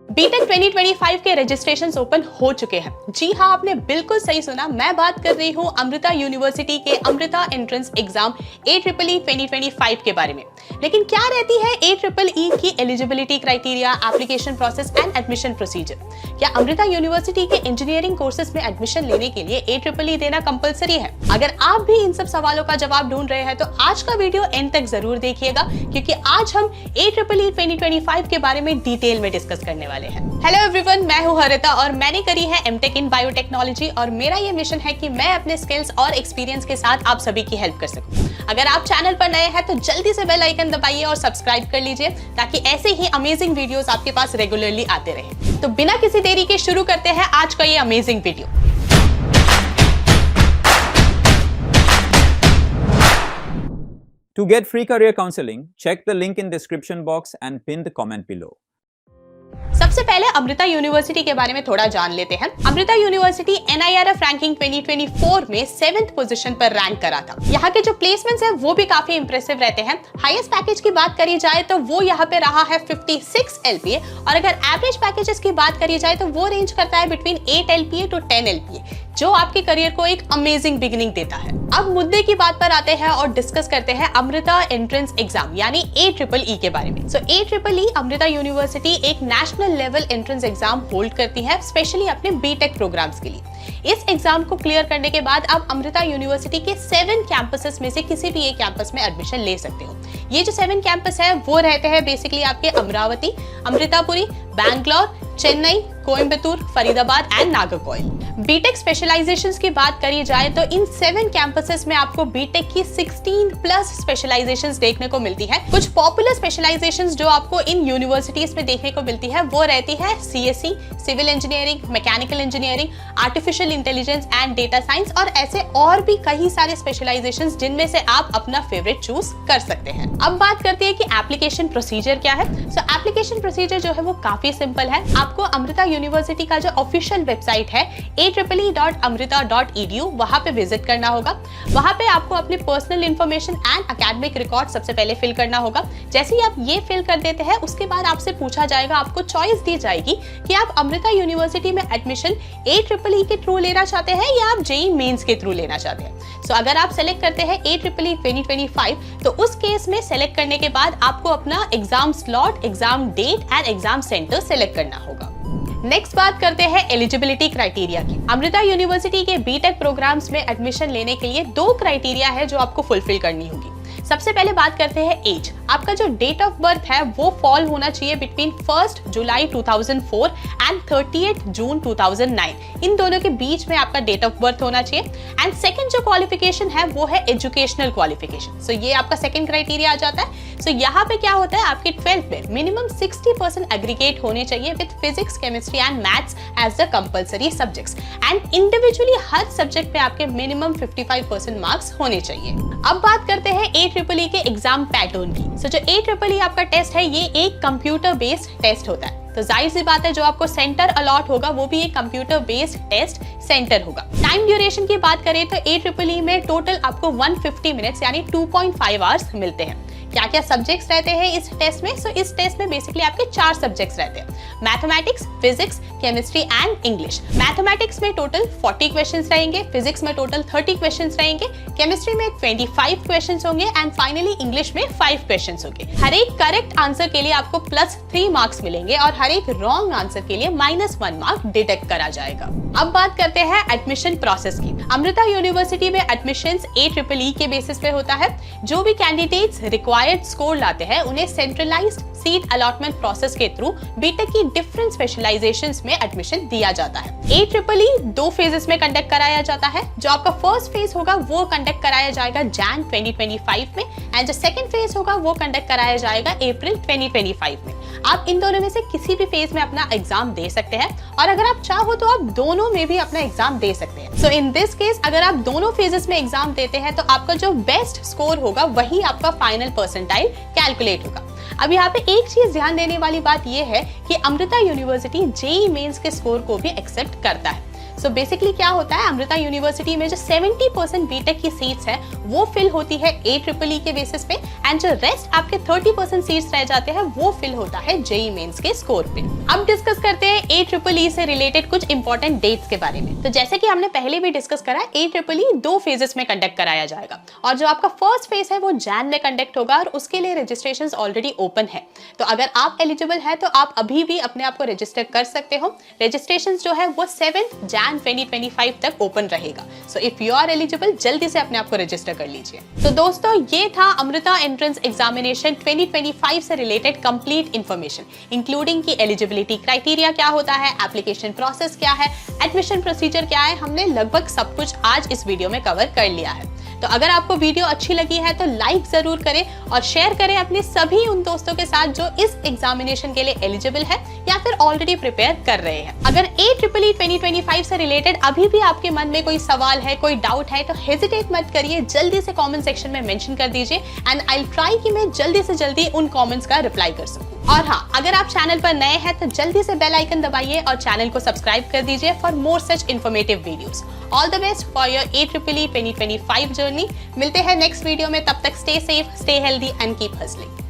BTech 2025 के registrations open हो चुके हैं। जी हाँ, आपने बिल्कुल सही सुना। मैं बात कर रही हूँ अमृता यूनिवर्सिटी के अमृता एंट्रेंस एग्जाम AEEE 2025 के बारे में। लेकिन क्या रहती है AEEE की eligibility criteria, application process and admission procedure? क्या अमृता यूनिवर्सिटी के इंजीनियरिंग कोर्सेज में एडमिशन लेने के लिए AEEE देना कंपलसरी है? अगर आप भी इन सब सवालों का जवाब ढूंढ रहे हैं तो आज का वीडियो एंड तक जरूर देखिएगा, क्योंकि आज हम AEEE 2025 के बारे में डिटेल में डिस्कस करने वाले हैं। हेलो एवरीवन, मैं हूं हरिता और मैंने करी है एमटेक इन बायोटेक्नोलॉजी और मेरा ये मिशन है कि मैं अपने स्किल्स और एक्सपीरियंस के साथ आप सभी की हेल्प कर सकूं। अगर आप चैनल पर नए हैं तो जल्दी से बेल आइकन दबाइए और सब्सक्राइब कर लीजिए, ताकि ऐसे ही अमेजिंग वीडियोस आपके पास रेगुलरली आते रहे। तो बिना किसी देरी के शुरू करते हैं आज का ये amazing video. To get free career counseling, check the link in description box and pin the comment below. सबसे पहले अमृता यूनिवर्सिटी के बारे में थोड़ा जान लेते हैं। अमृता यूनिवर्सिटी NIRF रैंकिंग 2024 में 7th पोजीशन पर रैंक करा था। यहाँ के जो प्लेसमेंट्स हैं वो भी काफी इंप्रेसिव रहते हैं। हाईएस्ट पैकेज की बात करी जाए तो वो यहाँ पे रहा है 56 LPA, और अगर एवरेज पैकेजेस की बात करी जाए तो वो रेंज करता है बिटवीन 8 LPA to 10 LPA, जो आपके करियर को एक अमेजिंग बिगिनिंग देता है। अब मुद्दे की बात पर आते हैं और डिस्कस करते हैं अमृता एंट्रेंस एग्जाम यानी AEEE के बारे में। AEEE अमृता यूनिवर्सिटी एक national level entrance exam hold करती है, स्पेशली अपने बीटेक प्रोग्राम्स के लिए। इस एग्जाम को क्लियर करने के बाद आप अमृता यूनिवर्सिटी के 7 कैंपसेस में से किसी भी एक कैंपस में एडमिशन ले सकते हो। ये जो 7 कैंपस है वो रहते हैं बेसिकली आपके Amaravati, Amritapuri, Bangalore, Chennai, Coimbatore, Faridabad and Nagercoil. BTech specialisations की बात करी जाए तो इन 7 कैंपसेस में आपको बीटेक की 16+ स्पेशलाइजेशंस देखने को मिलती है। कुछ पॉपुलर स्पेशलाइजेशंस जो आपको इन यूनिवर्सिटीज में देखने को मिलती है वो रहती है CSE, civil engineering, mechanical engineering, artificial intelligence and data science, और ऐसे और भी कई सारे स्पेशलाइजेशंस जिनमें से आप अपना फेवरेट चूज कर सकते हैं। अब बात करते हैं कि एप्लीकेशन प्रोसीजर क्या है। एप्लीकेशन प्रोसीजर जो है वो काफी सिंपल है। आपको अमृता यूनिवर्सिटी का जो ऑफिशियल वेबसाइट है AEEE.amrita.edu, वहां पे विजिट करना होगा। वहां पे आपको अपनी personal information and academic record सबसे पहले फिल करना होगा। जैसे ही आप ये फिल कर देते हैं उसके बाद आपसे पूछा जाएगा, आपको चॉइस दी जाएगी कि आप अमृता यूनिवर्सिटी में एडमिशन AEEE के थ्रू लेना चाहते हैं या आप JEE मेंस के थ्रू लेना चाहते हैं। अगर आप सेलेक्ट करते हैं AEEE 2025 तो उस केस में सेलेक्ट करने के बाद आपको अपना exam slot, exam date and exam centre select करना होगा। नेक्स्ट बात करते हैं एलिजिबिलिटी क्राइटेरिया की। अमृता यूनिवर्सिटी के बीटेक प्रोग्राम्स में एडमिशन लेने के लिए 2 क्राइटेरिया है जो आपको फुलफिल करनी होगी। सबसे पहले बात करते हैं एज। आपका जो डेट ऑफ बर्थ है वो फॉल होना चाहिए बिटवीन 1 जुलाई 2004 एंड 30 जून 2009। इन दोनों के बीच में आपका डेट ऑफ बर्थ होना चाहिए। एंड सेकंड जो क्वालिफिकेशन है वो है एजुकेशनल क्वालिफिकेशन। ये आपका सेकंड क्राइटेरिया आ जाता है। यहाँ पे क्या होता है, आपके 12th में मिनिमम 60% एग्रीगेट होने चाहिए with physics, chemistry and maths as the compulsory subjects, and individually हर सब्जेक्ट पे आपके मिनिमम 55% मार्क्स होने चाहिए। अब बात करते हैं AEEE के एग्जाम पैटर्न की। जो AEEE आपका टेस्ट है ये एक कंप्यूटर बेस्ड टेस्ट होता है। तो जाहिर सी बात है जो आपको सेंटर अलॉट होगा वो भी एक कंप्यूटर बेस्ड टेस्ट सेंटर होगा। टाइम ड्यूरेशन की बात करें तो AEEE में टोटल आपको 150 मिनट्स यानी 2.5 आवर्स मिलते हैं। क्या क्या सब्जेक्ट्स रहते हैं इस टेस्ट में? इस टेस्ट में बेसिकली आपके 4 सब्जेक्ट्स रहते हैं, mathematics, physics, chemistry and English. Mathematics में टोटल 40 क्वेश्चंस रहेंगे, फिजिक्स में टोटल 30 क्वेश्चंस रहेंगे, केमिस्ट्री में 25 क्वेश्चंस होंगे एंड फाइनली इंग्लिश में 5 क्वेश्चंस होंगे। हर एक करेक्ट आंसर के लिए आपको +3 मार्क्स मिलेंगे और हर एक रॉन्ग आंसर के लिए -1 मार्क डिडक्ट करा जाएगा। अब बात करते हैं एडमिशन प्रोसेस की। अमृता यूनिवर्सिटी में एडमिशंस AEEE के बेसिस पे होता है। जो भी कैंडिडेट्स रिक्वायर्ड स्कोर लाते हैं उन्हें सेंट्रलाइज्ड सीट अलॉटमेंट प्रोसेस के थ्रू बीटेक की डिफरेंट स्पेशलाइजेशंस में एडमिशन दिया जाता है। AEEE 2 फेजेस में कंडक्ट कराया जाता है। जो आपका फर्स्ट फेज होगा वो कंडक्ट कराया जाएगा Jan 2025 में, एंड जो सेकंड फेज होगा वो कंडक्ट कराया जाएगा अप्रैल 2025 में। आप इन दोनों में से किसी भी फेज में अपना एग्जाम दे सकते हैं, और अगर आप चाहो तो आप दोनों में भी अपना एग्जाम दे सकते हैं। इन दिस केस अगर आप दोनों फेजेस में एग्जाम देते हैं तो आपका जो बेस्ट स्कोर होगा वही आपका फाइनल परसेंटाइल कैलकुलेट होगा। अब यहाँ पे एक चीज ध्यान देने वाली बात यह है कि अमृता यूनिवर्सिटी JEE मेंस के स्कोर को भी एक्सेप्ट करता है। सो बेसिकली क्या होता है, अमृता यूनिवर्सिटी में जो 70% बीटेक की सीट्स है वो फिल होती है AEEE के बेसिस पे, एंड जो रेस्ट आपके 30% सीट्स रह जाते हैं वो फिल होता है जेईई मेंस के स्कोर पे। अब डिस्कस करते हैं AEEE से रिलेटेड कुछ इंपॉर्टेंट डेट्स के बारे में। तो जैसे कि हमने पहले भी डिस्कस करा, AEEE 2 फेजेस में कंडक्ट कराया जाएगा, और जो आपका फर्स्ट फेज है वो जैन में कंडक्ट होगा, और उसके लिए रजिस्ट्रेशन ऑलरेडी ओपन है। तो अगर आप एलिजिबल है तो आप अभी भी अपने आप को रजिस्टर कर सकते हो। रजिस्ट्रेशन जो है वो 7 जैन 2025 तक ओपन रहेगा। So if you are eligible, जल्दी से अपने आप को रजिस्टर कर लीजिए। तो दोस्तों, ये था अमृता एंट्रेंस एग्जामिनेशन 2025 से रिलेटेड कंप्लीट इंफॉर्मेशन, इंक्लूडिंग की एलिजिबिलिटी क्राइटेरिया क्या होता है, एप्लीकेशन प्रोसेस क्या है, एडमिशन प्रोसीजर क्या है। हमने लगभग सब कुछ आज इस वीडियो में कवर कर लिया है। तो अगर आपको वीडियो अच्छी लगी है तो लाइक जरूर करें और शेयर करें अपने सभी उन दोस्तों के साथ जो इस एग्जामिनेशन के लिए एलिजिबल है या फिर ऑलरेडी प्रिपेयर कर रहे हैं। अगर AEEE 2025 से रिलेटेड अभी भी आपके मन में कोई सवाल है, कोई डाउट है, तो हेजिटेट मत करिए, जल्दी से कमेंट सेक्शन में मेंशन कर दीजिए, एंड आई विल ट्राई कि मैं जल्दी से जल्दी उन कमेंट्स का रिप्लाई कर सकूं। और हाँ, अगर आप चैनल पर नए हैं तो जल्दी से बेल आइकन दबाइए और चैनल को सब्सक्राइब कर दीजिए for more such informative videos. All the best for your AEEE 2025 journey. मिलते हैं नेक्स्ट वीडियो में, तब तक stay safe, stay healthy and keep hustling.